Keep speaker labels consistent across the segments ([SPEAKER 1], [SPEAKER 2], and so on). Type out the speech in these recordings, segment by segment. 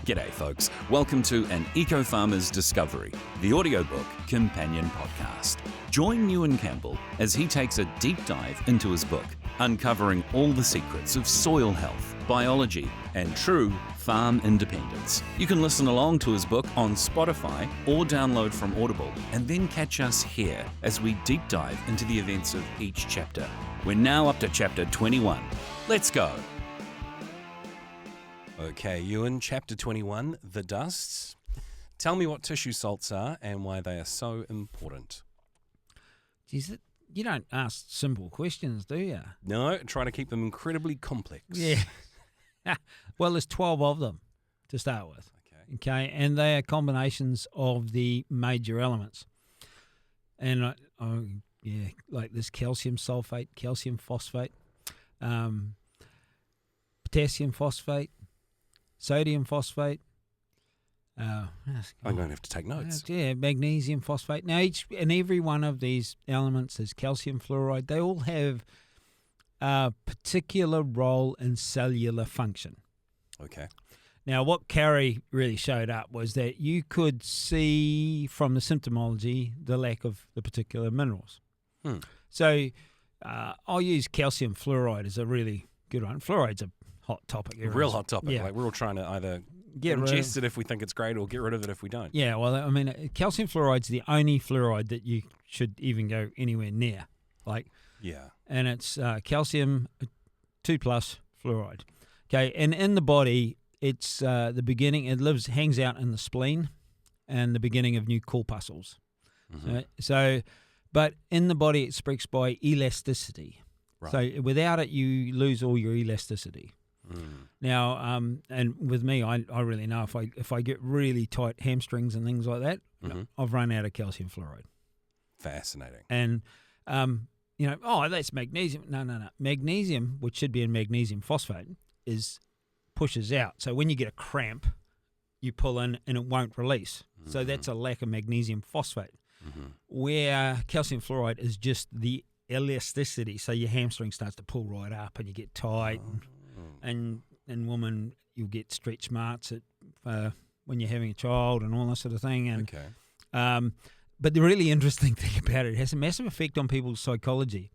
[SPEAKER 1] G'day folks, welcome to an EcoFarmers Discovery, the Audiobook companion podcast. Join Ewan Campbell as he takes a deep dive into his book, uncovering all the secrets of soil health, biology, and true farm independence. You can listen along to his book on Spotify or download from Audible, and then catch us here as we deep dive into the events of each chapter. We're now up to chapter 21. Let's go.
[SPEAKER 2] Okay, Ewan, chapter 21, the dusts. Tell me what tissue salts are and why they are so important.
[SPEAKER 3] Geez, you don't ask simple questions, do you?
[SPEAKER 2] No, try to keep them incredibly complex.
[SPEAKER 3] Yeah. Well, there's 12 of them to start with. Okay, and they are combinations of the major elements. And, like this calcium sulfate, calcium phosphate, potassium phosphate, sodium phosphate.
[SPEAKER 2] I'm going to have to take notes.
[SPEAKER 3] Magnesium phosphate. Now, each and every one of these elements is calcium fluoride. They all have a particular role in cellular function.
[SPEAKER 2] Okay.
[SPEAKER 3] Now, what Carrie really showed up was that you could see from the symptomology the lack of the particular minerals. So I'll use calcium fluoride as a really good one. Fluoride's a hot topic.
[SPEAKER 2] A real hot topic.
[SPEAKER 3] Yeah.
[SPEAKER 2] Like we're all trying to either
[SPEAKER 3] Get rid
[SPEAKER 2] ingest it if we think it's great or get rid of it if we don't.
[SPEAKER 3] Yeah, well, I mean, calcium fluoride's the only fluoride that you should even go anywhere near. And it's calcium 2+ fluoride. Okay, and in the body, it's the beginning. It hangs out in the spleen, and the beginning of new corpuscles. But in the body, it speaks by elasticity.
[SPEAKER 2] Right.
[SPEAKER 3] So without it, you lose all your elasticity. Now, and with me, I really know if I get really tight hamstrings and things like that, I've run out of calcium fluoride.
[SPEAKER 2] Fascinating.
[SPEAKER 3] And that's magnesium. No. Magnesium, which should be in magnesium phosphate, pushes out. So when you get a cramp, you pull in and it won't release. So that's a lack of magnesium phosphate. Where calcium fluoride is just the elasticity. So your hamstring starts to pull right up and you get tight. And woman, you'll get stretch marks when you're having a child and all that sort of thing. And, but the really interesting thing about it has a massive effect on people's psychology.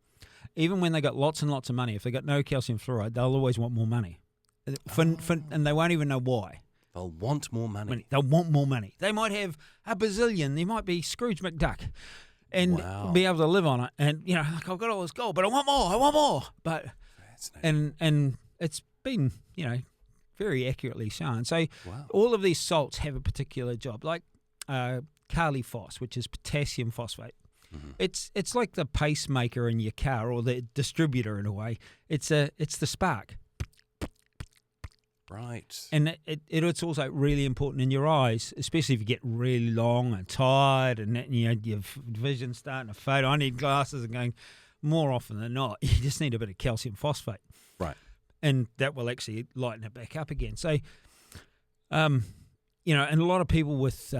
[SPEAKER 3] Even when they got lots and lots of money, if they got no calcium fluoride, they'll always want more money. And they won't even know why.
[SPEAKER 2] They'll want more money.
[SPEAKER 3] They'll want more money. They might have a bazillion. They might be Scrooge McDuck and be able to live on it. And, I've got all this gold, but I want more. But and it's been, very accurately shown. So all of these salts have a particular job, like Kali phos, which is potassium phosphate. It's like the pacemaker in your car, or the distributor in a way. It's the spark.
[SPEAKER 2] Right.
[SPEAKER 3] And it's also really important in your eyes, especially if you get really long and tired and your vision's starting to fade. I need glasses, and going more often than not, you just need a bit of calcium phosphate.
[SPEAKER 2] Right.
[SPEAKER 3] And that will actually lighten it back up again. So, and a lot of people with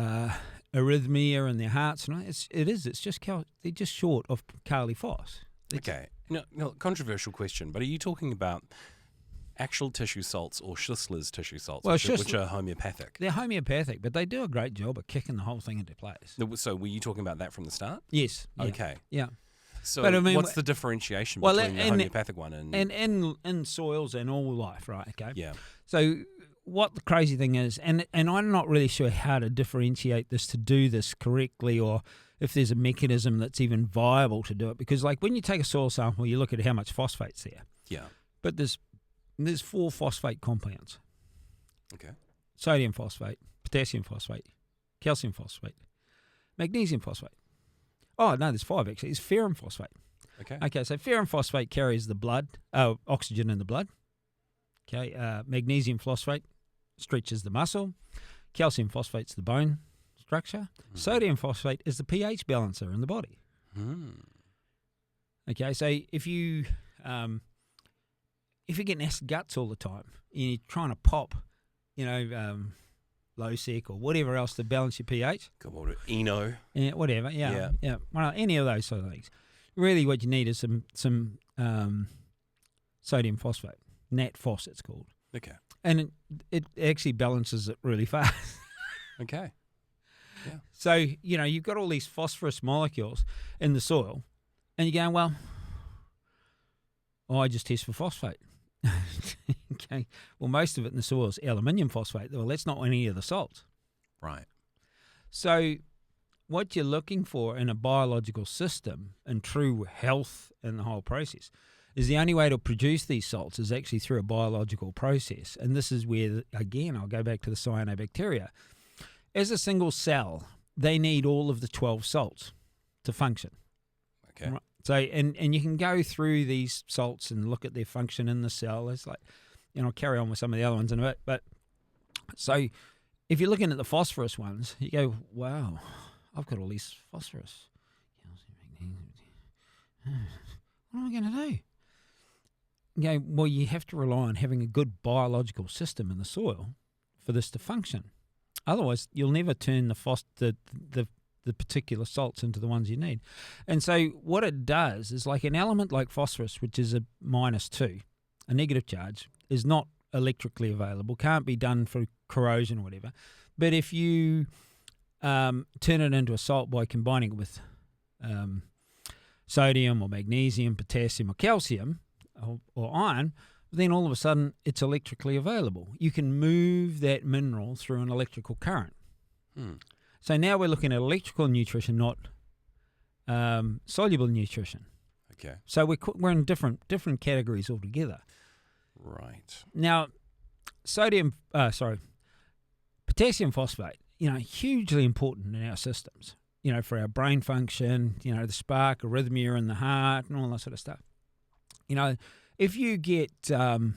[SPEAKER 3] arrhythmia in their hearts, it's just they're just short of Kali phos.
[SPEAKER 2] Okay. No, controversial question, but are you talking about actual tissue salts or Schistler's tissue salts, which are homeopathic?
[SPEAKER 3] They're homeopathic, but they do a great job of kicking the whole thing into place.
[SPEAKER 2] So were you talking about that from the start?
[SPEAKER 3] Yes. Yeah,
[SPEAKER 2] okay.
[SPEAKER 3] Yeah.
[SPEAKER 2] So
[SPEAKER 3] but,
[SPEAKER 2] what's the differentiation between the homeopathic one and
[SPEAKER 3] in soils and all life, right? Okay.
[SPEAKER 2] Yeah.
[SPEAKER 3] So what the crazy thing is, and I'm not really sure how to differentiate this to do this correctly, or if there's a mechanism that's even viable to do it, because like when you take a soil sample, you look at how much phosphate's there.
[SPEAKER 2] Yeah.
[SPEAKER 3] But there's 4 phosphate compounds.
[SPEAKER 2] Okay.
[SPEAKER 3] Sodium phosphate, potassium phosphate, calcium phosphate, magnesium phosphate. Oh, no, there's 5 actually. It's ferrum phosphate. Okay, so ferrum phosphate carries the blood, oxygen in the blood. Okay, magnesium phosphate stretches the muscle. Calcium phosphate's the bone structure. Sodium phosphate is the pH balancer in the body. Okay, so if you get acid guts all the time and you're trying to pop, low sec or whatever else to balance your pH.
[SPEAKER 2] Come on, Eno.
[SPEAKER 3] Yeah, whatever. Yeah. Well, any of those sort of things. Really, what you need is some sodium phosphate. NatPhos, it's called.
[SPEAKER 2] Okay.
[SPEAKER 3] And it actually balances it really fast.
[SPEAKER 2] Okay. Yeah.
[SPEAKER 3] So, you've got all these phosphorus molecules in the soil, and you're going, well, I just test for phosphate. Okay. Well, most of it in the soil is aluminium phosphate. Well, that's not any of the salts.
[SPEAKER 2] Right.
[SPEAKER 3] So what you're looking for in a biological system and true health in the whole process is the only way to produce these salts is actually through a biological process. And this is where, again, I'll go back to the cyanobacteria. As a single cell, they need all of the 12 salts to function.
[SPEAKER 2] Okay.
[SPEAKER 3] Right? So, and you can go through these salts and look at their function in the cell. It's like, I'll carry on with some of the other ones in a bit. But so if you're looking at the phosphorus ones, you go, wow, I've got all these phosphorus. What am I going to do? You go, well, you have to rely on having a good biological system in the soil for this to function. Otherwise, you'll never turn the particular salts into the ones you need. And so what it does is, like an element like phosphorus, which is a -2, a negative charge, is not electrically available, can't be done for corrosion or whatever. But if you turn it into a salt by combining it with sodium or magnesium, potassium or calcium or iron, then all of a sudden it's electrically available. You can move that mineral through an electrical current. So now we're looking at electrical nutrition, not soluble nutrition.
[SPEAKER 2] Okay.
[SPEAKER 3] So we're in different categories altogether.
[SPEAKER 2] Right.
[SPEAKER 3] Now, potassium phosphate, hugely important in our systems, for our brain function, the spark, arrhythmia in the heart and all that sort of stuff. If you get in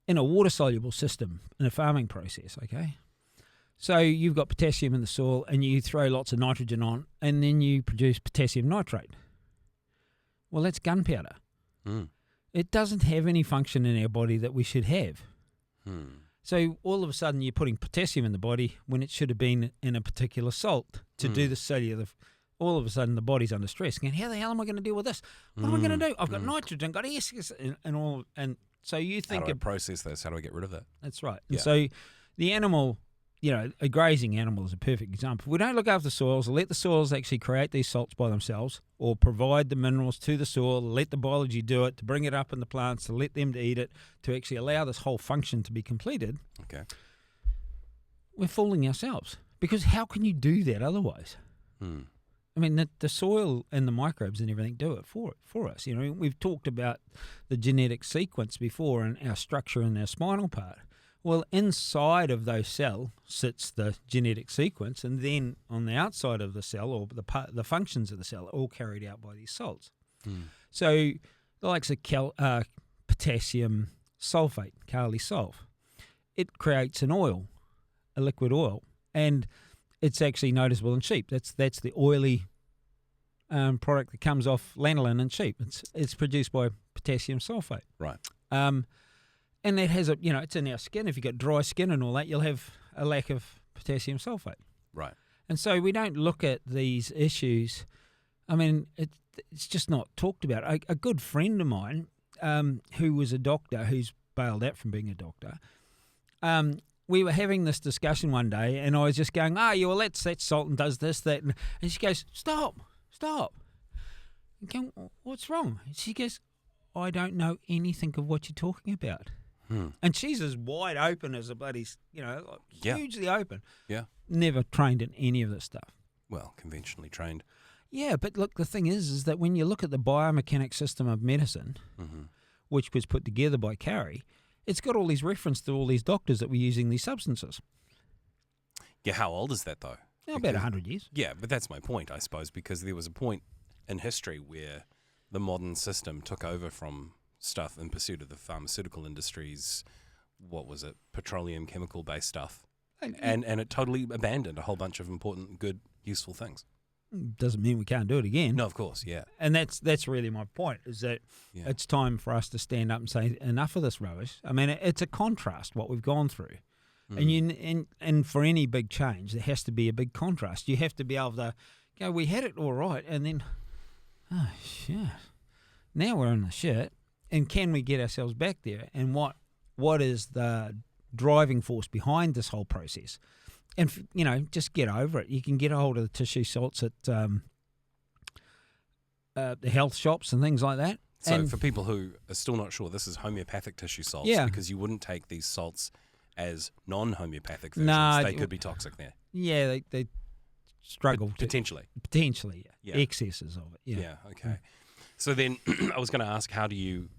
[SPEAKER 3] a water-soluble system in a farming process, okay, so you've got potassium in the soil and you throw lots of nitrogen on and then you produce potassium nitrate. Well, that's gunpowder. It doesn't have any function in our body that we should have. So all of a sudden you're putting potassium in the body when it should have been in a particular salt to do the cellular. All of a sudden the body's under stress. Going, how the hell am I going to deal with this? What am I going to do? I've got nitrogen, got S, and all. And so you think,
[SPEAKER 2] how do I process this? How do I get rid of that?
[SPEAKER 3] That's right.
[SPEAKER 2] Yeah.
[SPEAKER 3] And so the animal, a grazing animal is a perfect example. If we don't look after the soils, let the soils actually create these salts by themselves, or provide the minerals to the soil, let the biology do it, to bring it up in the plants, to let them to eat it, to actually allow this whole function to be completed.
[SPEAKER 2] Okay.
[SPEAKER 3] We're fooling ourselves, because how can you do that otherwise? I mean, the soil and the microbes and everything do it for us. We've talked about the genetic sequence before and our structure in our spinal part. Well, inside of those cells sits the genetic sequence, and then on the outside of the cell, or the functions of the cell, are all carried out by these salts. So the likes of potassium sulfate, kali sulf, it creates an oil, a liquid oil, and it's actually noticeable in sheep. That's the oily product that comes off lanolin in sheep. It's produced by potassium sulfate.
[SPEAKER 2] Right.
[SPEAKER 3] And that has it's in our skin. If you've got dry skin and all that, you'll have a lack of potassium sulfate.
[SPEAKER 2] Right.
[SPEAKER 3] And so we don't look at these issues. I mean, it's just not talked about. A good friend of mine who was a doctor, who's bailed out from being a doctor, we were having this discussion one day, and I was just going, well, that's salt and does this, that. And she goes, stop. I'm going, what's wrong? And she goes, I don't know anything of what you're talking about. And she's as wide open as a bloody, hugely open.
[SPEAKER 2] Yeah.
[SPEAKER 3] Never trained in any of this stuff.
[SPEAKER 2] Well, conventionally trained.
[SPEAKER 3] Yeah, but look, the thing is that when you look at the biomechanic system of medicine, which was put together by Carey, it's got all these reference to all these doctors that were using these substances.
[SPEAKER 2] Yeah, how old is that, though?
[SPEAKER 3] About 100 years.
[SPEAKER 2] Yeah, but that's my point, I suppose, because there was a point in history where the modern system took over from stuff in pursuit of the pharmaceutical industry's, what was it, petroleum chemical-based stuff, and it totally abandoned a whole bunch of important, good, useful things.
[SPEAKER 3] Doesn't mean we can't do it again.
[SPEAKER 2] No, of course, yeah.
[SPEAKER 3] And that's really my point, is that it's time for us to stand up and say, enough of this rubbish. I mean, it's a contrast, what we've gone through. And for any big change, there has to be a big contrast. You have to be able to go, we had it all right, and then, oh, shit. Now we're in the shit, and can we get ourselves back there? And what what is the driving force behind this whole process. And, just get over it. You can get a hold of the tissue salts at the health shops and things like that.
[SPEAKER 2] So
[SPEAKER 3] and
[SPEAKER 2] for people who are still not sure, this is homeopathic tissue salts because you wouldn't take these salts as non-homeopathic versions.
[SPEAKER 3] No,
[SPEAKER 2] they could be toxic there.
[SPEAKER 3] Yeah, they struggle.
[SPEAKER 2] Potentially.
[SPEAKER 3] Potentially, yeah. Excesses of it, yeah.
[SPEAKER 2] Yeah, okay. So then I was going to ask, how do you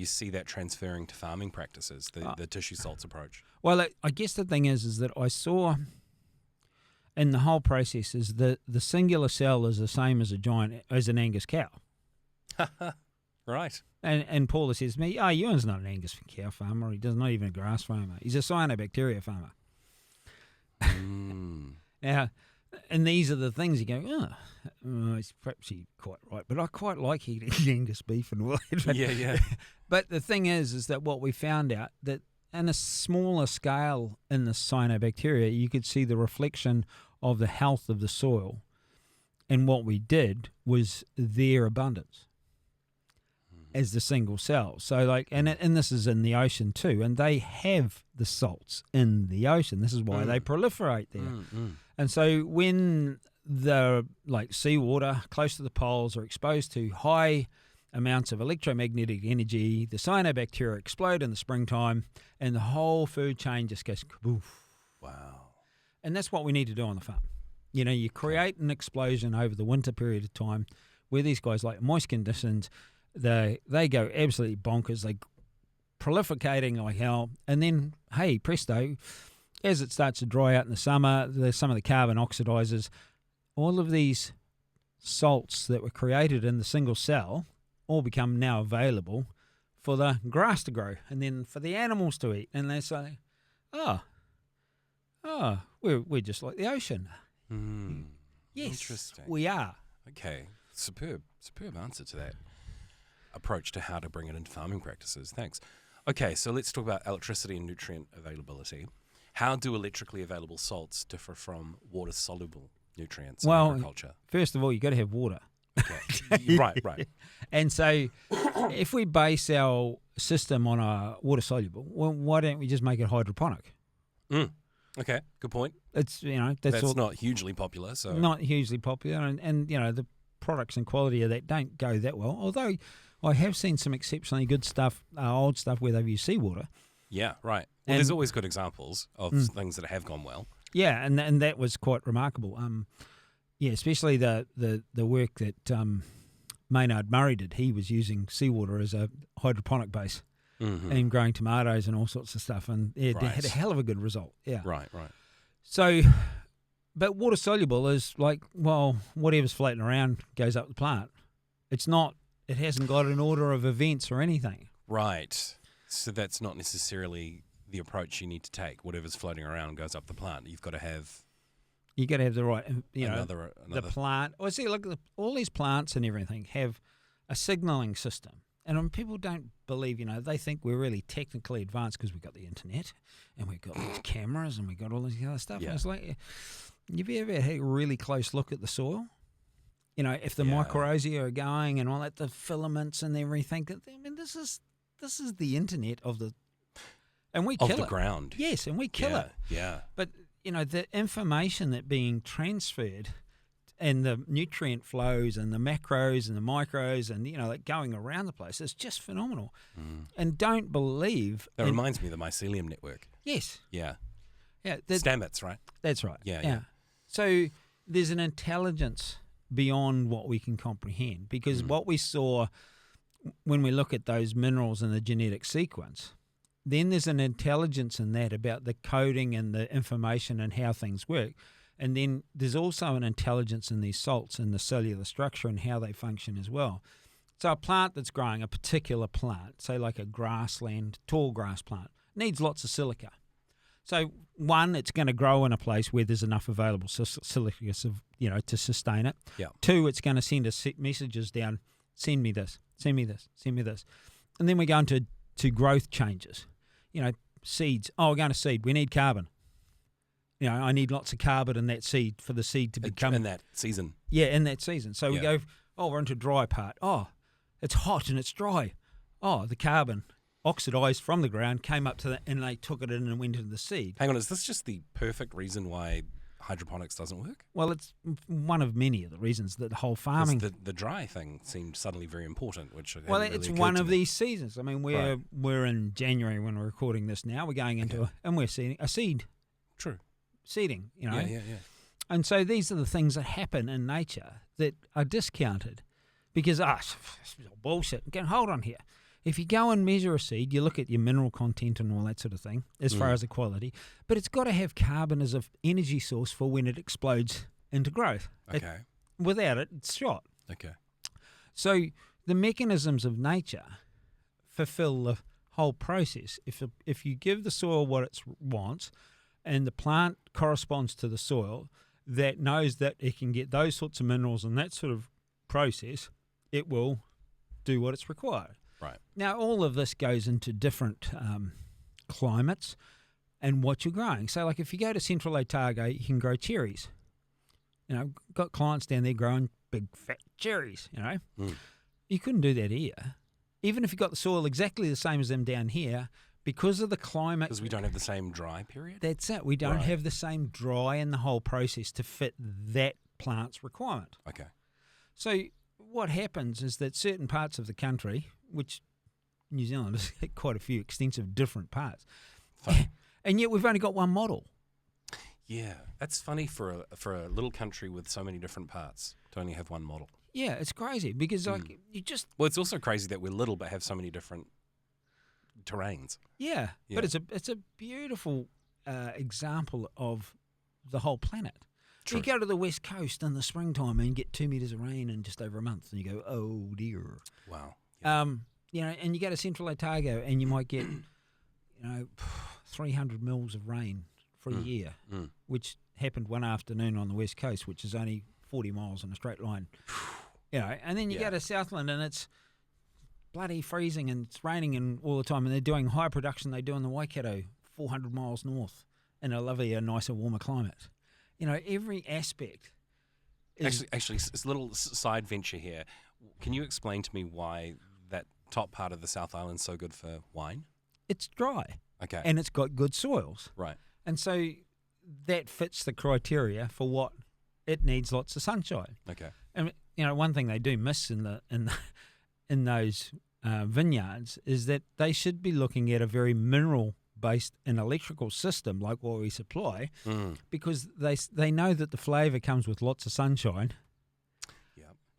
[SPEAKER 2] see that transferring to farming practices, the tissue salts approach?
[SPEAKER 3] Well, I guess the thing is that I saw in the whole process is that the singular cell is the same as an Angus cow.
[SPEAKER 2] Right.
[SPEAKER 3] And Paula says to me, Ewan's not an Angus cow farmer. He's not even a grass farmer. He's a cyanobacteria farmer. Now, and these are the things you go, it's perhaps you're quite right, but I quite like eating Angus beef and all that.
[SPEAKER 2] Yeah.
[SPEAKER 3] But the thing is that what we found out that on a smaller scale in the cyanobacteria, you could see the reflection of the health of the soil. And what we did was their abundance as the single cell. So and this is in the ocean too, and they have the salts in the ocean. This is why they proliferate there. And so when the seawater close to the poles are exposed to high amounts of electromagnetic energy, the cyanobacteria explode in the springtime, and the whole food chain just goes kaboof.
[SPEAKER 2] Wow.
[SPEAKER 3] And that's what we need to do on the farm. You create an explosion over the winter period of time where these guys like moist conditions, they go absolutely bonkers. They proliferating like hell. And then, hey, presto, as it starts to dry out in the summer, some of the carbon oxidizes. All of these salts that were created in the single cell all become now available for the grass to grow and then for the animals to eat. And they say, we're just like the ocean. Yes,
[SPEAKER 2] interesting.
[SPEAKER 3] We are.
[SPEAKER 2] Okay, superb answer to that approach to how to bring it into farming practices. Thanks. Okay, so let's talk about electricity and nutrient availability. How do electrically available salts differ from water-soluble nutrients in agriculture?
[SPEAKER 3] First of all, you've got to have water.
[SPEAKER 2] Okay, right.
[SPEAKER 3] And so if we base our system on a water-soluble, well, why don't we just make it hydroponic?
[SPEAKER 2] Okay, good point.
[SPEAKER 3] It's
[SPEAKER 2] that's not hugely popular, so
[SPEAKER 3] not hugely popular, and the products and quality of that don't go that well. Although I have seen some exceptionally good stuff, old stuff where they've used seawater.
[SPEAKER 2] Yeah, right. Well, there's always good examples of things that have gone well.
[SPEAKER 3] Yeah, and that was quite remarkable. Especially the work that Maynard Murray did. He was using seawater as a hydroponic base. And growing tomatoes and all sorts of stuff, and they had a hell of a good result. Yeah,
[SPEAKER 2] right.
[SPEAKER 3] So, but water soluble is whatever's floating around goes up the plant. It's not. It hasn't got an order of events or anything.
[SPEAKER 2] Right. So that's not necessarily the approach you need to take. Whatever's floating around goes up the plant. You've got to have. You
[SPEAKER 3] got to have the right.
[SPEAKER 2] Another.
[SPEAKER 3] The plant. Well, see, look, all these plants and everything have a signaling system. And when people don't believe, they think we're really technically advanced because we've got the internet and we've got these cameras and we've got all this other stuff. Yeah. And it's like, have you ever had a really close look at the soil? If the mycorrhizae are going and all that, the filaments and everything. I mean, this is the internet of the, and we kill it.
[SPEAKER 2] Of the ground.
[SPEAKER 3] Yes, and we kill it.
[SPEAKER 2] Yeah.
[SPEAKER 3] But the information that being transferred. And the nutrient flows and the macros and the micros and, going around the place is just phenomenal. And don't believe...
[SPEAKER 2] That reminds me of the mycelium network.
[SPEAKER 3] Yes.
[SPEAKER 2] Yeah.
[SPEAKER 3] Yeah.
[SPEAKER 2] Stamets, right?
[SPEAKER 3] That's right.
[SPEAKER 2] Yeah.
[SPEAKER 3] So there's an intelligence beyond what we can comprehend because what we saw when we look at those minerals in the genetic sequence, then there's an intelligence in that about the coding and the information and how things work. And then there's also an intelligence in these salts and the cellular structure and how they function as well. So a plant that's growing, a particular plant, say like a grassland, tall grass plant, needs lots of silica. So one, it's going to grow in a place where there's enough available silica, to sustain it.
[SPEAKER 2] Yeah.
[SPEAKER 3] Two, it's going to send us messages down, send me this, send me this, send me this. And then we go into growth changes. Seeds. Oh, we're going to seed. We need carbon. I need lots of carbon in that seed for the seed to become...
[SPEAKER 2] In that season.
[SPEAKER 3] Yeah, in that season. So we go, we're into dry part. Oh, it's hot and it's dry. Oh, the carbon oxidized from the ground, came up to and they took it in and went into the seed.
[SPEAKER 2] Hang on, is this just the perfect reason why hydroponics doesn't work?
[SPEAKER 3] Well, it's one of many of the reasons that the whole
[SPEAKER 2] 'Cause
[SPEAKER 3] farming.
[SPEAKER 2] the dry thing seemed suddenly very important, which hadn't
[SPEAKER 3] Well,
[SPEAKER 2] really
[SPEAKER 3] it's
[SPEAKER 2] occurred
[SPEAKER 3] one
[SPEAKER 2] to
[SPEAKER 3] of
[SPEAKER 2] me.
[SPEAKER 3] these seasons. I mean, we're in January when we're recording this now. We're going into and we're seeing a seed.
[SPEAKER 2] True.
[SPEAKER 3] Seeding, you know.
[SPEAKER 2] Yeah.
[SPEAKER 3] And so these are the things that happen in nature that are discounted because, it's all bullshit. Hold on here. If you go and measure a seed, you look at your mineral content and all that sort of thing as far as the quality, but it's got to have carbon as an energy source for when it explodes into growth.
[SPEAKER 2] Okay.
[SPEAKER 3] Without it, it's shot.
[SPEAKER 2] Okay.
[SPEAKER 3] So the mechanisms of nature fulfill the whole process. If you give the soil what it wants and the plant corresponds to the soil that knows that it can get those sorts of minerals and that sort of process, it will do what it's required.
[SPEAKER 2] Right.
[SPEAKER 3] Now, all of this goes into different climates and what you're growing. So, like if you go to Central Otago, you can grow cherries. You know, got clients down there growing big fat cherries, you know. You couldn't do that here. Even if you got the soil exactly the same as them down here, because of the climate.
[SPEAKER 2] Because we don't have the same dry period?
[SPEAKER 3] That's it. We don't have the same dry in the whole process to fit that plant's requirement.
[SPEAKER 2] Okay.
[SPEAKER 3] So what happens is that certain parts of the country, which New Zealand has quite a few extensive different parts, and yet we've only got one model.
[SPEAKER 2] Yeah, that's funny for a little country with so many different parts to only have one model.
[SPEAKER 3] Yeah, it's crazy because like you just
[SPEAKER 2] Well, it's also crazy that we're little but have so many different terrains.
[SPEAKER 3] yeah. But it's a beautiful example of the whole planet.
[SPEAKER 2] True.
[SPEAKER 3] You go to the West Coast in the springtime and you get 2 meters of rain in just over a month, and you go, oh dear.
[SPEAKER 2] Wow.
[SPEAKER 3] You know, and you go to Central Otago and you might get, 300 mils of rain for a year, which happened one afternoon on the West Coast, which is only 40 miles in a straight line. You know, and then you go to Southland and it's bloody freezing and it's raining and all the time, and they're doing high production they do in the Waikato, 400 miles north, in a lovelier, nicer, warmer climate. You know, every aspect is...
[SPEAKER 2] Actually, it's a little side venture here. Can you explain to me why that top part of the South Island is so good for wine?
[SPEAKER 3] It's dry.
[SPEAKER 2] Okay.
[SPEAKER 3] And it's got good soils.
[SPEAKER 2] Right.
[SPEAKER 3] And so that fits the criteria for what it needs lots of sunshine.
[SPEAKER 2] Okay.
[SPEAKER 3] And, you know, one thing they do miss in those vineyards is that they should be looking at a very mineral-based and electrical system like what we supply, because they know that the flavour comes with lots of sunshine.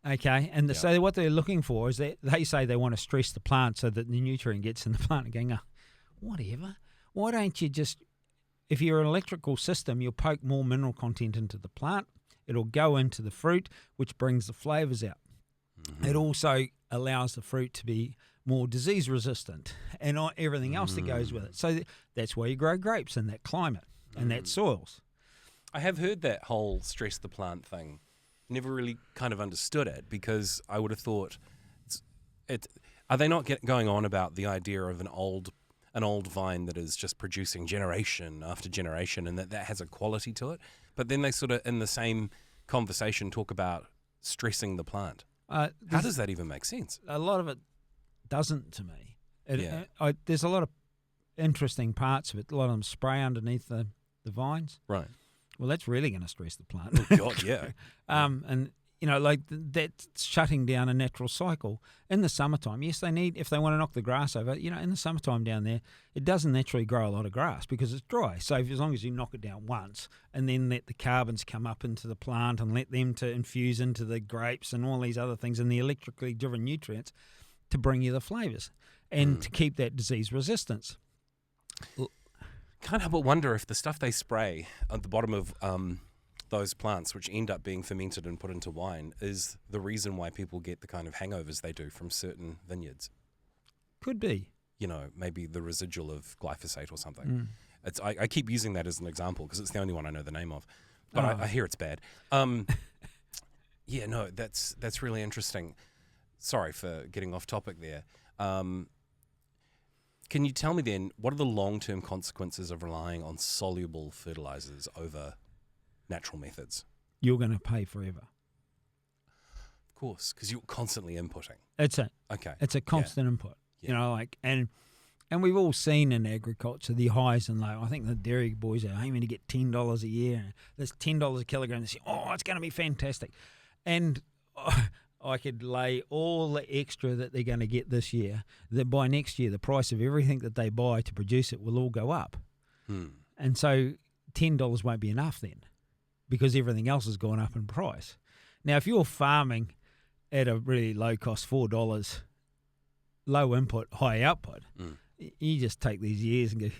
[SPEAKER 3] Okay, and so what they're looking for is that they say they want to stress the plant so that the nutrient gets in the plant and going, whatever. Why don't you just, if you're an electrical system, you'll poke more mineral content into the plant. It'll go into the fruit, which brings the flavours out. It also allows the fruit to be more disease resistant and everything else that goes with it. So that's why you grow grapes in that climate and that soils.
[SPEAKER 2] I have heard that whole stress the plant thing. Never really kind of understood it, because I would have thought, are they not going on about the idea of an old vine that is just producing generation after generation, and that has a quality to it? But then they sort of, in the same conversation, talk about stressing the plant. How does that even make sense?
[SPEAKER 3] A lot of it doesn't to me. There's a lot of interesting parts of it. A lot of them spray underneath the vines.
[SPEAKER 2] Right.
[SPEAKER 3] Well, that's really going to stress the plant.
[SPEAKER 2] Oh, God, yeah.
[SPEAKER 3] And, you know, like that's shutting down a natural cycle. In the summertime, yes, they need, if they want to knock the grass over, you know, in the summertime down there, it doesn't naturally grow a lot of grass because it's dry. So as long as you knock it down once and then let the carbons come up into the plant and let them to infuse into the grapes and all these other things and the electrically driven nutrients to bring you the flavours and to keep that disease resistance.
[SPEAKER 2] Can't help but wonder if the stuff they spray at the bottom of those plants, which end up being fermented and put into wine, is the reason why people get the kind of hangovers they do from certain vineyards.
[SPEAKER 3] Could be.
[SPEAKER 2] You know, maybe the residual of glyphosate or something. I keep using that as an example because it's the only one I know the name of. But I hear it's bad. Yeah, no, that's really interesting. Sorry for getting off topic there. Can you tell me then, what are the long-term consequences of relying on soluble fertilizers over natural methods?
[SPEAKER 3] You're going to pay forever.
[SPEAKER 2] Of course, because you're constantly inputting.
[SPEAKER 3] It's a
[SPEAKER 2] Okay.
[SPEAKER 3] It's a constant input.
[SPEAKER 2] Yeah.
[SPEAKER 3] You know, like, and And we've all seen in agriculture the highs and lows. I think the dairy boys are aiming to get $10 a year. There's $10 a kilogram. They say, oh, it's going to be fantastic. And I could lay all the extra that they're going to get this year, that by next year the price of everything that they buy to produce it will all go up. And so $10 won't be enough then, because everything else has gone up in price. Now, if you're farming at a really low cost, $4, low input, high output, you just take these years and go,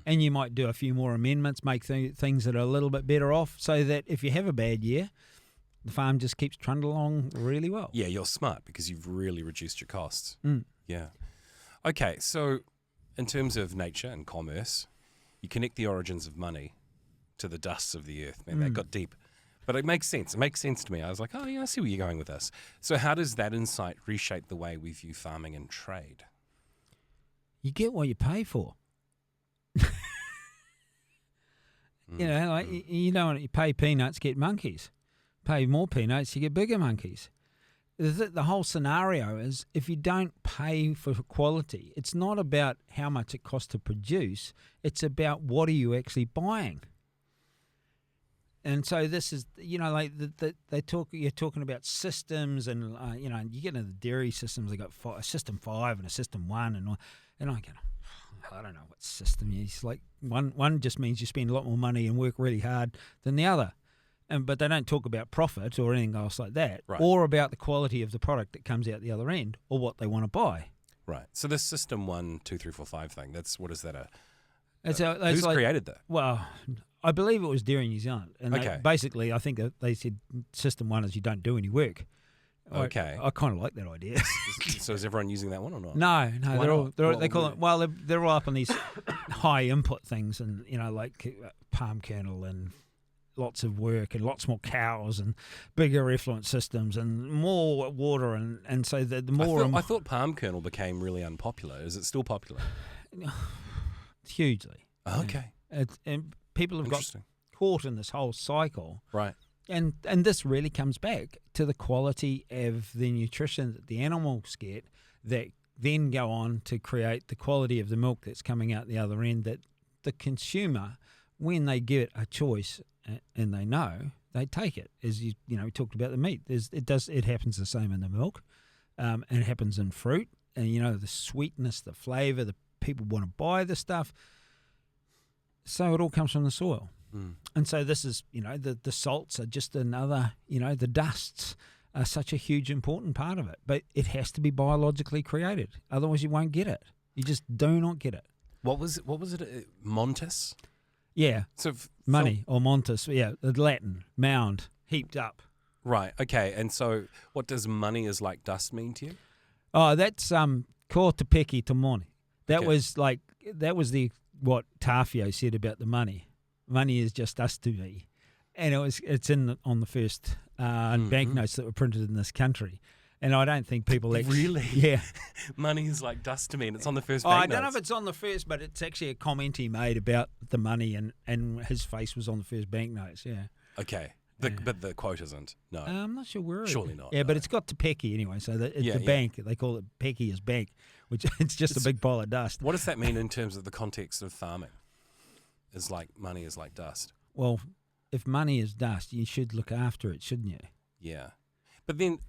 [SPEAKER 3] and you might do a few more amendments, make things that are a little bit better off, so that if you have a bad year, the farm just keeps trundling along really well.
[SPEAKER 2] Yeah, you're smart because you've really reduced your costs. Yeah. Okay, so in terms of nature and commerce, you connect the origins of money to the dusts of the earth. Man, that got deep. But it makes sense. It makes sense to me. I was like, oh, yeah, I see where you're going with this. So how does that insight reshape the way we view farming and trade?
[SPEAKER 3] You get what you pay for. You know, like you don't want to pay peanuts, get monkeys. Pay more peanuts, you get bigger monkeys. The whole scenario is, if you don't pay for quality, it's not about how much it costs to produce. It's about what are you actually buying. And so this is, you know, like you're talking about systems, and you know, you get into the dairy systems. They got a system 5 and a system 1, and I go, I don't know what system is. Like one just means you spend a lot more money and work really hard than the other. But they don't talk about profit or anything else like that, or about the quality of the product that comes out the other end, or what they want to buy. Right.
[SPEAKER 2] So this system 1, 2, 3, 4, 5 thing, what is that?
[SPEAKER 3] Who's
[SPEAKER 2] created that?
[SPEAKER 3] Well, I believe it was Dairy New Zealand. And basically, I think that they said system 1 is you don't do any work.
[SPEAKER 2] Okay.
[SPEAKER 3] I kind of like that idea.
[SPEAKER 2] So is everyone using that one or not?
[SPEAKER 3] No, they call it. Well, they're all up on these high input things, and you know, like palm kernel and lots of work and lots more cows and bigger effluent systems and more water, and so the more.
[SPEAKER 2] I thought palm kernel became really unpopular. Is it still popular?
[SPEAKER 3] Hugely.
[SPEAKER 2] Okay.
[SPEAKER 3] And people have got caught in this whole cycle.
[SPEAKER 2] Right.
[SPEAKER 3] And this really comes back to the quality of the nutrition that the animals get, that then go on to create the quality of the milk that's coming out the other end, that the consumer, when they get a choice and they know, they take it. As you know, we talked about the meat. It happens the same in the milk, and it happens in fruit. And you know, the sweetness, the flavour, the people want to buy the stuff. So it all comes from the soil. And so this is, you know, the salts are just another, you know, the dusts are such a huge important part of it. But it has to be biologically created. Otherwise you won't get it. You just do not get it.
[SPEAKER 2] What was it? Montes?
[SPEAKER 3] Yeah.
[SPEAKER 2] So
[SPEAKER 3] money or montes. Yeah. The Latin, mound, heaped up.
[SPEAKER 2] Right. Okay. And so what does money is like dust mean to you?
[SPEAKER 3] Oh, that's ko te peki te moni. That was what Tafio said about the money. Money is just dust to me, and it's on the first banknotes that were printed in this country, and I don't think people actually
[SPEAKER 2] really money is like dust to me, and it's on the first banknotes.
[SPEAKER 3] I don't know if it's on the first, but it's actually a comment he made about the money, and his face was on the first banknotes. Yeah.
[SPEAKER 2] Okay. But the quote isn't. No.
[SPEAKER 3] I'm not sure where.
[SPEAKER 2] Surely not.
[SPEAKER 3] Yeah,
[SPEAKER 2] no.
[SPEAKER 3] But it's got to Pecky anyway. So the bank, they call it Pecky is bank, which it's just a big pile of dust.
[SPEAKER 2] What does that mean in terms of the context of farming? Is like money is like dust.
[SPEAKER 3] Well, if money is dust, you should look after it, shouldn't you?
[SPEAKER 2] Yeah. But then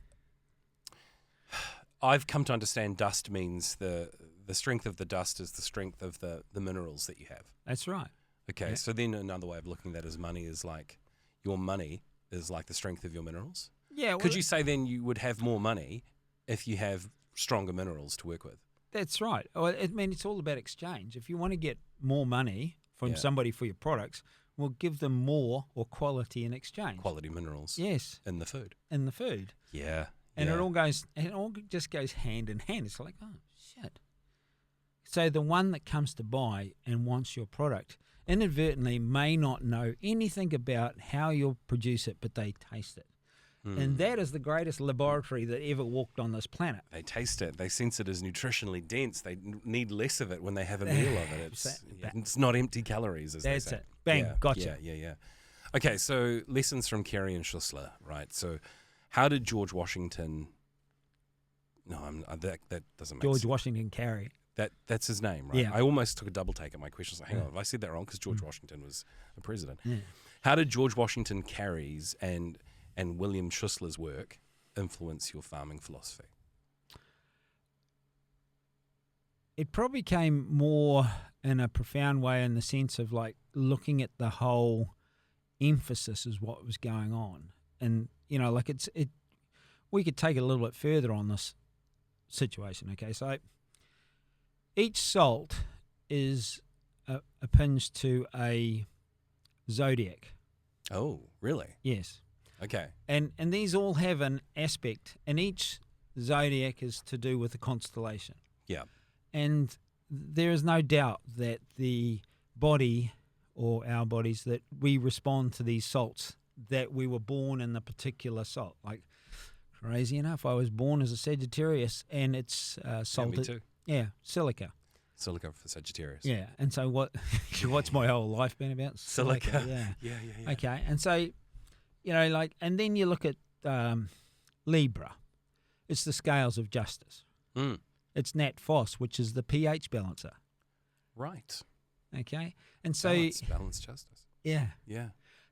[SPEAKER 2] I've come to understand dust means the strength of the dust is the strength of the minerals that you have.
[SPEAKER 3] That's right.
[SPEAKER 2] Okay. Yeah. So then another way of looking at that is money is like your money is like the strength of your minerals.
[SPEAKER 3] Yeah. Well,
[SPEAKER 2] could you say then you would have more money if you have stronger minerals to work with?
[SPEAKER 3] That's right. I mean, it's all about exchange. If you want to get more money from somebody for your products, we'll give them more or quality in exchange.
[SPEAKER 2] Quality minerals.
[SPEAKER 3] Yes.
[SPEAKER 2] In the food.
[SPEAKER 3] Yeah. And it all just goes hand in hand. It's like, oh shit. So the one that comes to buy and wants your product inadvertently may not know anything about how you'll produce it, but they taste it. And that is the greatest laboratory that ever walked on this planet.
[SPEAKER 2] They taste it. They sense it as nutritionally dense. They need less of it when they have a meal of it. It's not empty calories, as they say.
[SPEAKER 3] That's it. Bang, gotcha.
[SPEAKER 2] Yeah. Okay, so lessons from Carey and Schussler, right? So how did George Washington No, that doesn't make
[SPEAKER 3] George
[SPEAKER 2] sense.
[SPEAKER 3] Washington Carey.
[SPEAKER 2] That's his name, right?
[SPEAKER 3] Yeah.
[SPEAKER 2] I almost took a double take at my question. I was like, hang on, have I said that wrong? Because George Washington was a president. Yeah. How did George Washington Carey's and William Schussler's work influence your farming philosophy?
[SPEAKER 3] It probably came more in a profound way in the sense of like looking at the whole emphasis is what was going on. And, you know, like we could take it a little bit further on this situation, okay? So each salt is appends to a Zodiac.
[SPEAKER 2] Oh, really?
[SPEAKER 3] Yes.
[SPEAKER 2] Okay.
[SPEAKER 3] And these all have an aspect, and each Zodiac is to do with a constellation.
[SPEAKER 2] Yeah.
[SPEAKER 3] And there is no doubt that the body or our bodies, that we respond to these salts, that we were born in the particular salt. Like, crazy enough, I was born as a Sagittarius, and it's salted.
[SPEAKER 2] Yeah, me too.
[SPEAKER 3] Yeah, silica.
[SPEAKER 2] Silica for Sagittarius.
[SPEAKER 3] Yeah, and so what's my whole life been about?
[SPEAKER 2] Silica.
[SPEAKER 3] Yeah.
[SPEAKER 2] Yeah.
[SPEAKER 3] Okay, and so, you know, like, and then you look at Libra. It's the scales of justice.
[SPEAKER 2] Mm.
[SPEAKER 3] It's Nat Phos, which is the pH balancer.
[SPEAKER 2] Right.
[SPEAKER 3] Okay, and so
[SPEAKER 2] balance justice.
[SPEAKER 3] Yeah.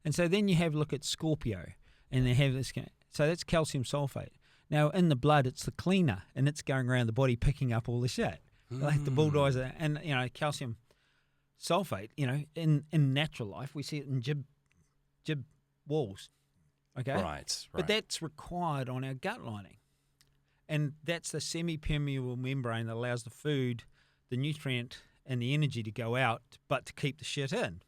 [SPEAKER 3] And so then you have look at Scorpio, and they have this. So that's calcium sulfate. Now in the blood, it's the cleaner, and it's going around the body picking up all the shit, like the bulldozer. And you know, calcium sulfate. You know, in natural life, we see it in jib walls. Okay.
[SPEAKER 2] Right.
[SPEAKER 3] But that's required on our gut lining, and that's the semi-permeable membrane that allows the food, the nutrient, and the energy to go out, but to keep the shit in.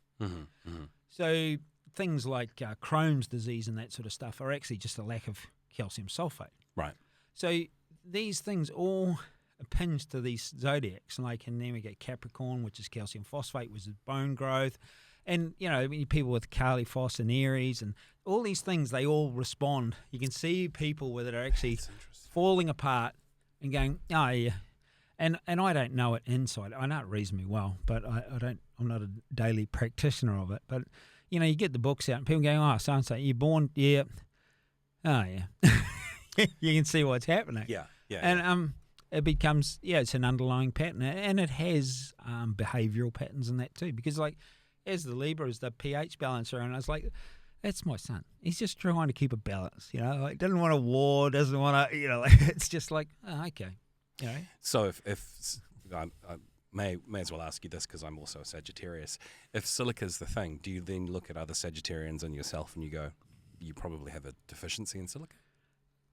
[SPEAKER 3] So things like Crohn's disease and that sort of stuff are actually just a lack of calcium sulfate.
[SPEAKER 2] Right.
[SPEAKER 3] So these things all append to these zodiacs, like, and then we get Capricorn, which is calcium phosphate, which is bone growth, and you know, people with Kali Phos and Aries and all these things, they all respond. You can see people that are actually falling apart and going, oh yeah. And I don't know it inside. I know it reasonably well, but I'm not a daily practitioner of it. But you know, you get the books out and people go, oh, so and so, you're born, yeah, oh yeah. You can see what's happening.
[SPEAKER 2] Yeah.
[SPEAKER 3] And it becomes, it's an underlying pattern, and it has behavioural patterns in that too. Because like, as the Libra is the pH balancer, and I was like, that's my son. He's just trying to keep a balance, you know. Like, doesn't want a war, doesn't want to, you know. Like, it's just like, oh, okay. You know?
[SPEAKER 2] So if I may as well ask you this because I'm also a Sagittarius. If silica's the thing, do you then look at other Sagittarians and yourself and you go, you probably have a deficiency in silica?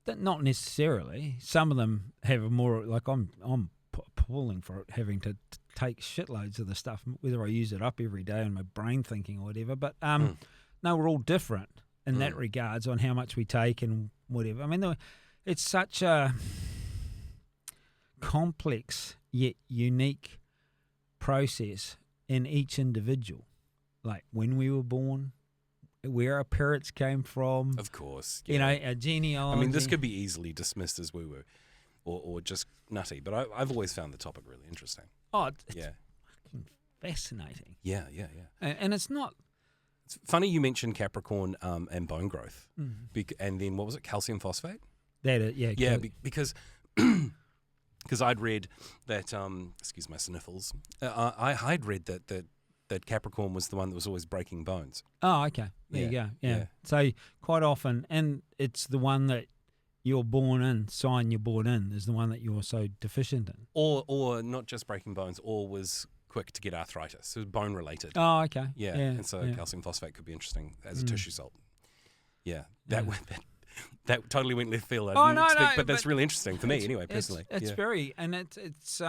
[SPEAKER 3] Not necessarily. Some of them have a more, like I'm appalling for it, having to take shitloads of the stuff, whether I use it up every day in my brain thinking or whatever. But no, we're all different in that regards on how much we take and whatever. I mean, it's such a complex yet unique process in each individual, like when we were born, where our parents came from,
[SPEAKER 2] of course,
[SPEAKER 3] you know, our genealogy.
[SPEAKER 2] I mean, this could be easily dismissed as woo-woo or just nutty, but I've always found the topic really interesting.
[SPEAKER 3] Oh, it's fucking fascinating.
[SPEAKER 2] Yeah.
[SPEAKER 3] And it's not.
[SPEAKER 2] It's funny you mentioned Capricorn and bone growth, and then what was it, calcium phosphate? Because I'd read that, excuse my sniffles, I'd read that Capricorn was the one that was always breaking bones.
[SPEAKER 3] Oh, okay. There you go. Yeah. So quite often, and it's the one that you're born in, sign you're born in, is the one that you're so deficient in.
[SPEAKER 2] Or not just breaking bones, or was quick to get arthritis. So bone related.
[SPEAKER 3] Oh, okay.
[SPEAKER 2] Yeah. And so calcium phosphate could be interesting as a tissue salt. Yeah. That totally went left field. But that's really interesting for me anyway, personally.
[SPEAKER 3] It's very, and it's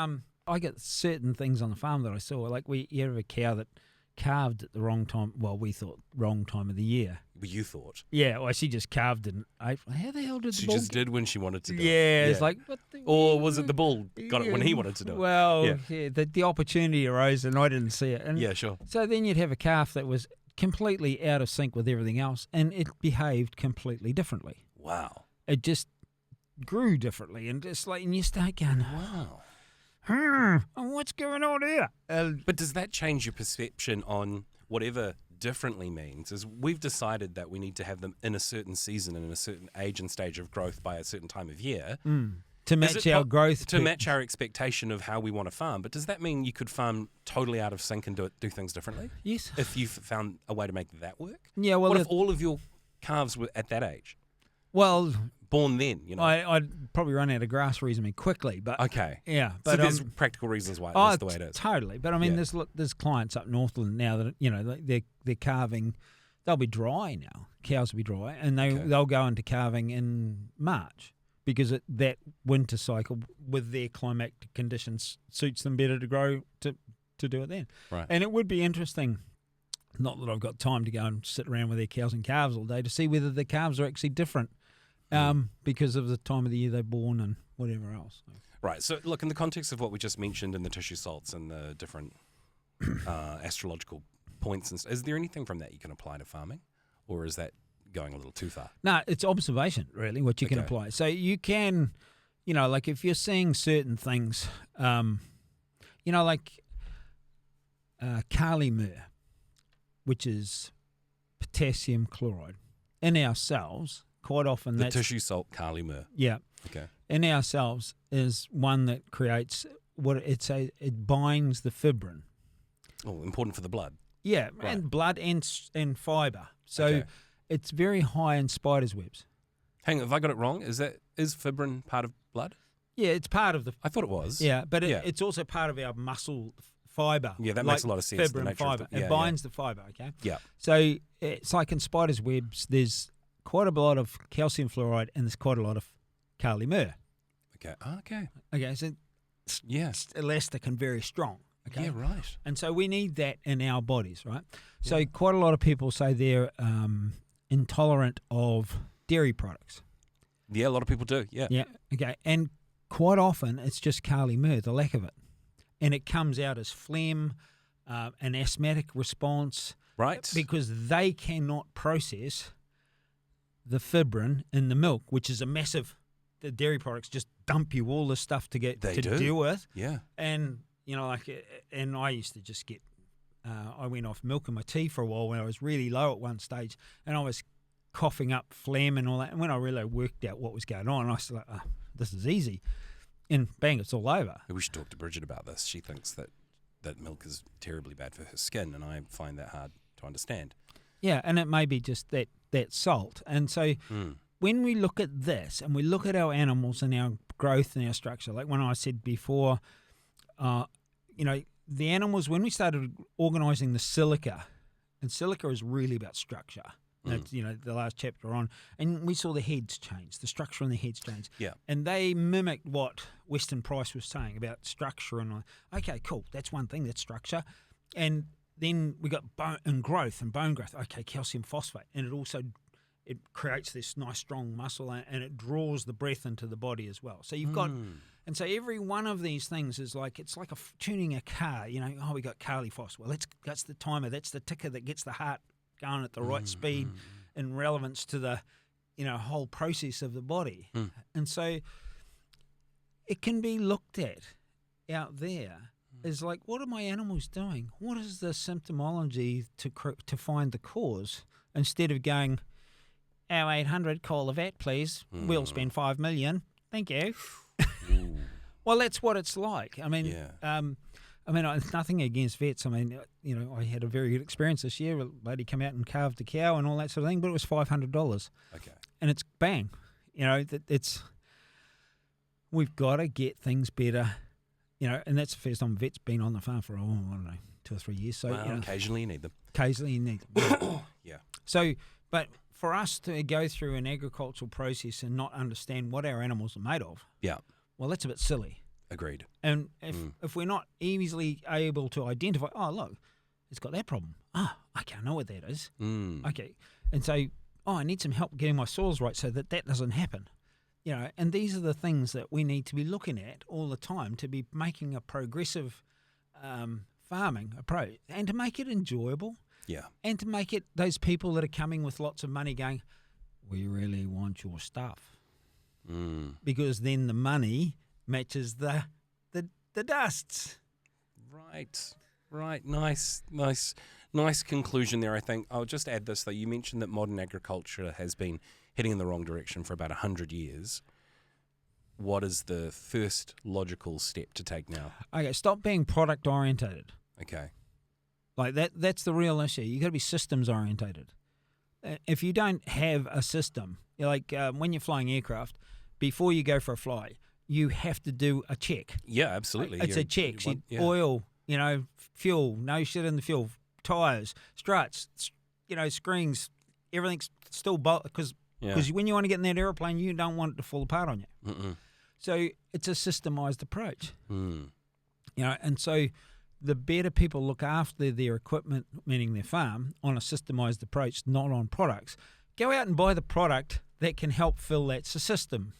[SPEAKER 3] I get certain things on the farm that I saw, like you have a cow that calved at the wrong time. Well, we thought wrong time of the year.
[SPEAKER 2] Well, you thought?
[SPEAKER 3] Yeah. Well, she just calved in April. How the hell did
[SPEAKER 2] she just did when she wanted to do it?
[SPEAKER 3] Yeah. It's like, what the,
[SPEAKER 2] or was it the bull got it when he wanted to do it?
[SPEAKER 3] Well, the opportunity arose and I didn't see it. And
[SPEAKER 2] yeah, sure.
[SPEAKER 3] So then you'd have a calf that was completely out of sync with everything else, and it behaved completely differently.
[SPEAKER 2] Wow.
[SPEAKER 3] It just grew differently, and just like, and you start going,
[SPEAKER 2] wow.
[SPEAKER 3] What's going on here?
[SPEAKER 2] But does that change your perception on whatever differently means? Is we've decided that we need to have them in a certain season and in a certain age and stage of growth by a certain time of year.
[SPEAKER 3] To match our growth.
[SPEAKER 2] To match our expectation of how we want to farm. But does that mean you could farm totally out of sync and do things differently?
[SPEAKER 3] Yes.
[SPEAKER 2] If you found a way to make that work?
[SPEAKER 3] Yeah, well...
[SPEAKER 2] What if all of your calves were at that age?
[SPEAKER 3] Well...
[SPEAKER 2] Born then, you know?
[SPEAKER 3] I'd probably run out of grass reasonably quickly, but...
[SPEAKER 2] Okay.
[SPEAKER 3] Yeah.
[SPEAKER 2] But
[SPEAKER 3] so
[SPEAKER 2] there's practical reasons why that's the way it is.
[SPEAKER 3] Totally. But I mean, there's clients up Northland now that, you know, they're calving... They'll be dry now. Cows will be dry, and they'll go into calving in March. Because that winter cycle with their climatic conditions suits them better to grow to do it then.
[SPEAKER 2] Right.
[SPEAKER 3] And it would be interesting, not that I've got time to go and sit around with their cows and calves all day, to see whether the calves are actually different because of the time of the year they're born and whatever else.
[SPEAKER 2] Right. So, look, in the context of what we just mentioned in the tissue salts and the different astrological points, is there anything from that you can apply to farming? Or is that going a little too far?
[SPEAKER 3] No, it's observation, really, what you can apply. So you can, you know, like if you're seeing certain things, you know, like kali myrrh, which is potassium chloride, in our cells, quite often
[SPEAKER 2] the tissue salt kali myrrh.
[SPEAKER 3] Yeah.
[SPEAKER 2] Okay.
[SPEAKER 3] In our cells is one that creates it binds the fibrin.
[SPEAKER 2] Oh, important for the blood.
[SPEAKER 3] Yeah,
[SPEAKER 2] right.
[SPEAKER 3] And blood and fibre. So it's very high in spiders' webs.
[SPEAKER 2] Hang on, have I got it wrong? Is fibrin part of blood?
[SPEAKER 3] Yeah, it's part of the...
[SPEAKER 2] I thought it was.
[SPEAKER 3] Yeah, but it's also part of our muscle fibre.
[SPEAKER 2] Yeah, that makes a lot of sense.
[SPEAKER 3] Fibrin and fibre. It binds the fibre, okay?
[SPEAKER 2] Yeah.
[SPEAKER 3] So it's like in spiders' webs, there's quite a lot of calcium fluoride and there's quite a lot of kali myrrh.
[SPEAKER 2] Okay. Okay.
[SPEAKER 3] Okay, so it's elastic and very strong. Okay?
[SPEAKER 2] Yeah, right.
[SPEAKER 3] And so we need that in our bodies, right? So quite a lot of people say they're intolerant of dairy products.
[SPEAKER 2] Yeah, a lot of people do, yeah.
[SPEAKER 3] Yeah, okay. And quite often it's just kali myrrh, the lack of it. And it comes out as phlegm, an asthmatic response.
[SPEAKER 2] Right.
[SPEAKER 3] Because they cannot process the fibrin in the milk, which is a massive... The dairy products just dump you all this stuff to deal with.
[SPEAKER 2] Yeah.
[SPEAKER 3] And, you know, like, and I used to just get... I went off milk in my tea for a while when I was really low at one stage, and I was coughing up phlegm and all that. And when I really worked out what was going on, I was like, oh, this is easy. And bang, it's all over.
[SPEAKER 2] We should talk to Bridget about this. She thinks that milk is terribly bad for her skin, and I find that hard to understand.
[SPEAKER 3] Yeah, and it may be just that salt. And so when we look at this and we look at our animals and our growth and our structure, like when I said before, you know, the animals, when we started organising the silica, and silica is really about structure. That's, you know, the last chapter on, and we saw the heads change, the structure on the heads change.
[SPEAKER 2] Yeah.
[SPEAKER 3] And they mimicked what Weston Price was saying about structure and okay, cool, that's one thing, that's structure. And then we got bone and growth and bone growth. Okay, calcium phosphate, and it creates this nice strong muscle and it draws the breath into the body as well. So you've got, and so every one of these things is like, it's like tuning a car, you know, we got kali phos. Well, that's the timer, that's the ticker that gets the heart going at the right speed in relevance to the, you know, whole process of the body. And so it can be looked at out there as like, what are my animals doing? What is the symptomology to find the cause, instead of going, our 800, call the vet, please. We'll spend $5 million. Thank you. Well, that's what it's like. I mean, nothing against vets. I mean, you know, I had a very good experience this year. A lady came out and carved a cow and all that sort of thing, but it was $500. Okay. And it's bang. You know, we've got to get things better. You know, and that's the first time a vet's been on the farm for, I don't know, 2 or 3 years. So,
[SPEAKER 2] well,
[SPEAKER 3] you know,
[SPEAKER 2] occasionally you need them.
[SPEAKER 3] Occasionally you need them.
[SPEAKER 2] Yeah.
[SPEAKER 3] So, but for us to go through an agricultural process and not understand what our animals are made of, well, that's a bit silly.
[SPEAKER 2] Agreed.
[SPEAKER 3] And if we're not easily able to identify, oh, look, it's got that problem. Okay, I know what that is. Okay. And so, I need some help getting my soils right so that doesn't happen. You know, and these are the things that we need to be looking at all the time to be making a progressive farming approach and to make it enjoyable.
[SPEAKER 2] Yeah. And
[SPEAKER 3] to make it those people that are coming with lots of money going, we really want your stuff. Because then the money matches the dusts. Right.
[SPEAKER 2] Nice conclusion there, I think. I'll just add this, though. You mentioned that modern agriculture has been heading in the wrong direction for about 100 years. what is the first logical step to take now?
[SPEAKER 3] Okay, stop being product orientated.
[SPEAKER 2] Okay.
[SPEAKER 3] Like that's the real issue. You got to be systems orientated. If you don't have a system, like when you're flying aircraft, before you go for a fly, you have to do a check.
[SPEAKER 2] Yeah, absolutely.
[SPEAKER 3] It's a check. Oil, fuel, no shit in the fuel, tires, struts, screens, everything's still because when you want to get in that aeroplane, you don't want it to fall apart on you.
[SPEAKER 2] Mm-mm.
[SPEAKER 3] So it's a systemized approach.
[SPEAKER 2] Mm.
[SPEAKER 3] And so the better people look after their equipment, meaning their farm, on a systemized approach, not on products. Go out and buy the product that can help fill that system.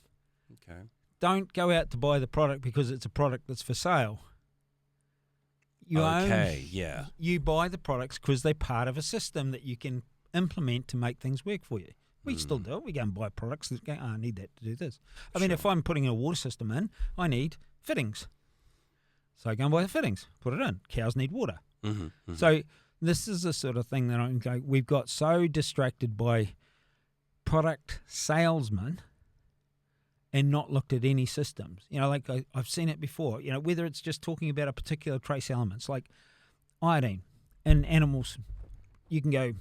[SPEAKER 2] Okay.
[SPEAKER 3] Don't go out to buy the product because it's a product that's for sale. You buy the products because they're part of a system that you can implement to make things work for you. We still do it. We go and buy products that go, I need that to do this. I mean, if I'm putting a water system in, I need fittings. So I go and buy the fittings, put it in. Cows need water.
[SPEAKER 2] Mm-hmm, mm-hmm.
[SPEAKER 3] So this is the sort of thing that I'm going, we've got so distracted by product salesmen and not looked at any systems. Like I've seen it before, whether it's just talking about a particular trace elements like iodine in animals, you can go,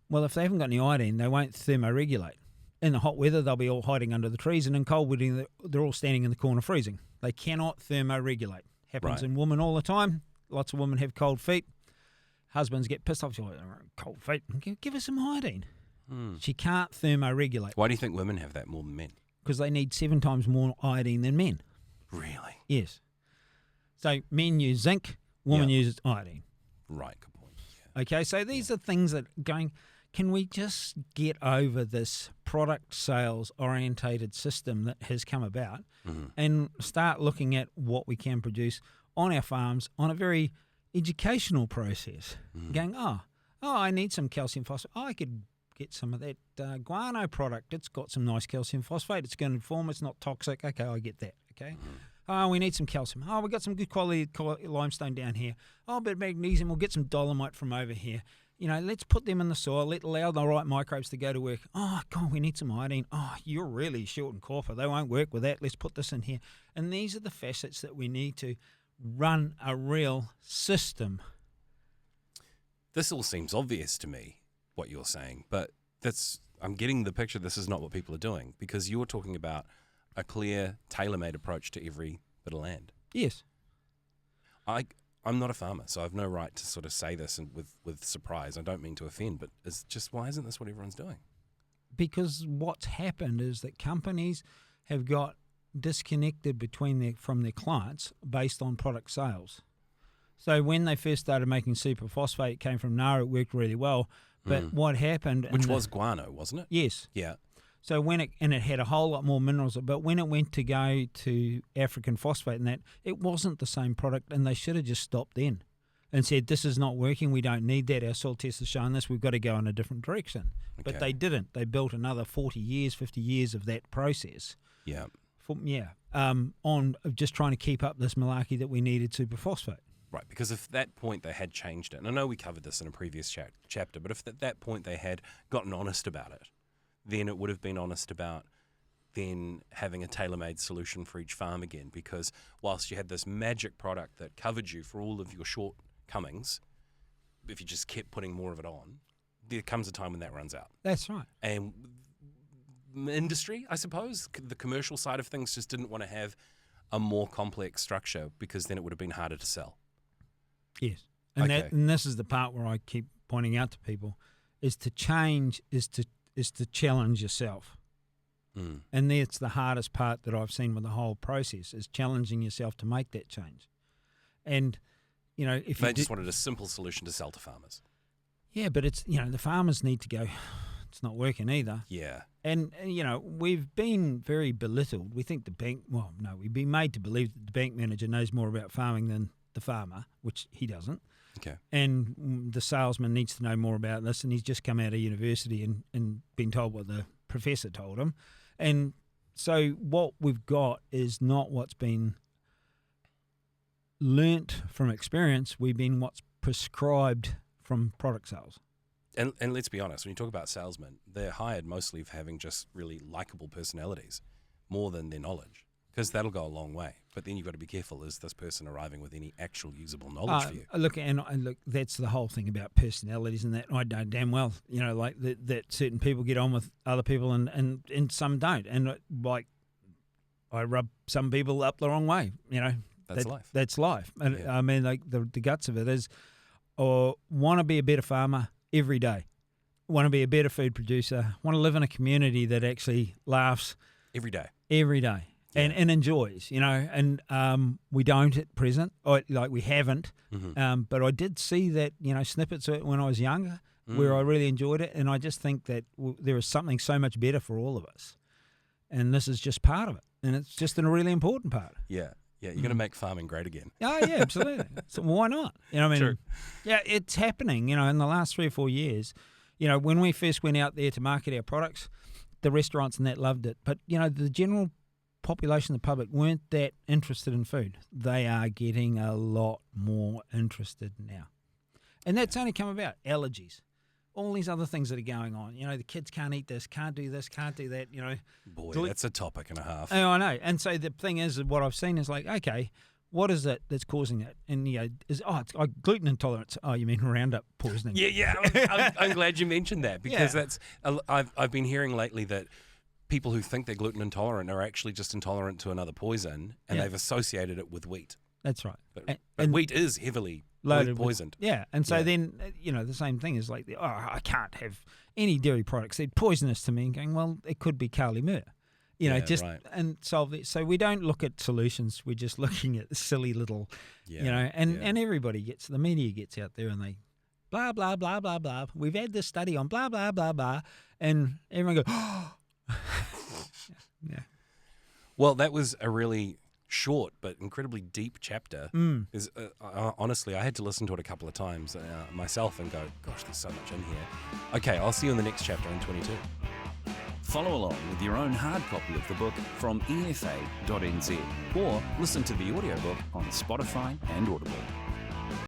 [SPEAKER 3] well, if they haven't got any iodine, they won't thermoregulate. In the hot weather, they'll be all hiding under the trees, and in cold weather, they're all standing in the corner freezing. They cannot thermoregulate. Happens in women all the time. Lots of women have cold feet. Husbands get pissed off. Cold feet. Give her some iodine. She can't thermoregulate.
[SPEAKER 2] Why do you think women have that more than men?
[SPEAKER 3] Because they need 7 times more iodine than men.
[SPEAKER 2] Really?
[SPEAKER 3] Yes. So men use zinc, women use iodine.
[SPEAKER 2] Right, good point. Yeah.
[SPEAKER 3] Okay, so these are things that can we just get over this product sales orientated system that has come about and start looking at what we can produce on our farms on a very educational process? Going, I need some calcium phosphate. I could get some of that guano product. It's got some nice calcium phosphate. It's going to form. It's not toxic. Okay, I get that. Okay. We need some calcium. We got some good quality limestone down here. A bit of magnesium. We'll get some dolomite from over here. Let's put them in the soil. Allow the right microbes to go to work. Oh, God, we need some iodine. Oh, you're really short in copper. They won't work with that. Let's put this in here. And these are the facets that we need to run a real system.
[SPEAKER 2] This all seems obvious to me, what you're saying, but I'm getting the picture this is not what people are doing, because you're talking about a clear, tailor-made approach to every bit of land.
[SPEAKER 3] Yes.
[SPEAKER 2] I'm not a farmer, so I have no right to sort of say this and with surprise. I don't mean to offend, but it's just, why isn't this what everyone's doing?
[SPEAKER 3] Because what's happened is that companies have got disconnected from their clients based on product sales. So when they first started making superphosphate, it came from NAR, it worked really well. But what happened...
[SPEAKER 2] Which was guano, wasn't it?
[SPEAKER 3] Yes.
[SPEAKER 2] Yeah.
[SPEAKER 3] So it had a whole lot more minerals, but when it went to go to African phosphate and that, it wasn't the same product, and they should have just stopped then and said, this is not working, we don't need that, our soil test has shown this, we've got to go in a different direction. Okay. But they didn't. They built another 40 years, 50 years of that process.
[SPEAKER 2] Yeah.
[SPEAKER 3] On just trying to keep up this malarkey that we needed superphosphate.
[SPEAKER 2] Right, because if at that point they had changed it, and I know we covered this in a previous chapter, but if at that point they had gotten honest about it, then it would have been honest about then having a tailor-made solution for each farm again, because whilst you had this magic product that covered you for all of your shortcomings, if you just kept putting more of it on, there comes a time when that runs out.
[SPEAKER 3] That's right.
[SPEAKER 2] And industry, I suppose, the commercial side of things just didn't want to have a more complex structure, because then it would have been harder to sell.
[SPEAKER 3] Yes. And this is the part where I keep pointing out to people, is to change is to challenge yourself. And that's the hardest part that I've seen with the whole process, is challenging yourself to make that change. And, if
[SPEAKER 2] they just wanted a simple solution to sell to farmers. Yeah,
[SPEAKER 3] but it's, the farmers need to go, it's not working either.
[SPEAKER 2] Yeah.
[SPEAKER 3] And we've been very belittled. We think we've been made to believe that the bank manager knows more about farming than the farmer, which he doesn't.
[SPEAKER 2] Okay.
[SPEAKER 3] And the salesman needs to know more about this, and he's just come out of university and been told what the professor told him. And so what we've got is not what's been learnt from experience. We've been what's prescribed from product sales.
[SPEAKER 2] And let's be honest, when you talk about salesmen, they're hired mostly for having just really likable personalities. more than their knowledge, because that'll go a long way. But then you've got to be careful, is this person arriving with any actual usable knowledge for you?
[SPEAKER 3] Look, and look, that's the whole thing about personalities and that. I know damn well, like that certain people get on with other people and some don't. And like, I rub some people up the wrong way,
[SPEAKER 2] That's life.
[SPEAKER 3] That's life. And
[SPEAKER 2] Yeah.
[SPEAKER 3] I mean, like the guts of it is, want to be a better farmer every day, want to be a better food producer, want to live in a community that actually laughs
[SPEAKER 2] Every day.
[SPEAKER 3] every day.
[SPEAKER 2] Yeah.
[SPEAKER 3] And enjoys, and we don't at present, we haven't.
[SPEAKER 2] Mm-hmm.
[SPEAKER 3] But I did see that, snippets of it when I was younger, where I really enjoyed it, and I just think that there is something so much better for all of us, and this is just part of it, and it's just a really important part.
[SPEAKER 2] Yeah. You're going to make farming great again.
[SPEAKER 3] Oh yeah, absolutely. So why not?
[SPEAKER 2] True.
[SPEAKER 3] Yeah, it's happening. In the last 3 or 4 years, when we first went out there to market our products, the restaurants and that loved it, but the general population, the public, weren't that interested in food. They are getting a lot more interested now. And that's only come about. Allergies. All these other things that are going on. The kids can't eat this, can't do that,
[SPEAKER 2] Boy, that's a topic and a half.
[SPEAKER 3] Oh, I know. And so the thing is, what I've seen is like, okay, what is it that's causing that? And, it's gluten intolerance. Oh, you mean Roundup poisoning?
[SPEAKER 2] Yeah. I'm glad you mentioned that, because that's I've been hearing lately that people who think they're gluten intolerant are actually just intolerant to another poison, and they've associated it with wheat.
[SPEAKER 3] That's right.
[SPEAKER 2] But wheat is heavily poisoned.
[SPEAKER 3] And so then, the same thing is like, I can't have any dairy products. They're poisonous to me. And going, well, it could be Carly Murr.
[SPEAKER 2] Right.
[SPEAKER 3] And solve it. So we don't look at solutions. We're just looking at the silly little, and everybody the media gets out there and they blah, blah, blah, blah, blah. We've had this study on blah, blah, blah, blah. And everyone goes, oh. Yeah.
[SPEAKER 2] Well, that was a really short but incredibly deep chapter. Because honestly, I had to listen to it a couple of times myself and go, gosh, there's so much in here. Okay, I'll see you in the next chapter in 22.
[SPEAKER 1] Follow along with your own hard copy of the book from efa.nz or listen to the audiobook on Spotify and Audible.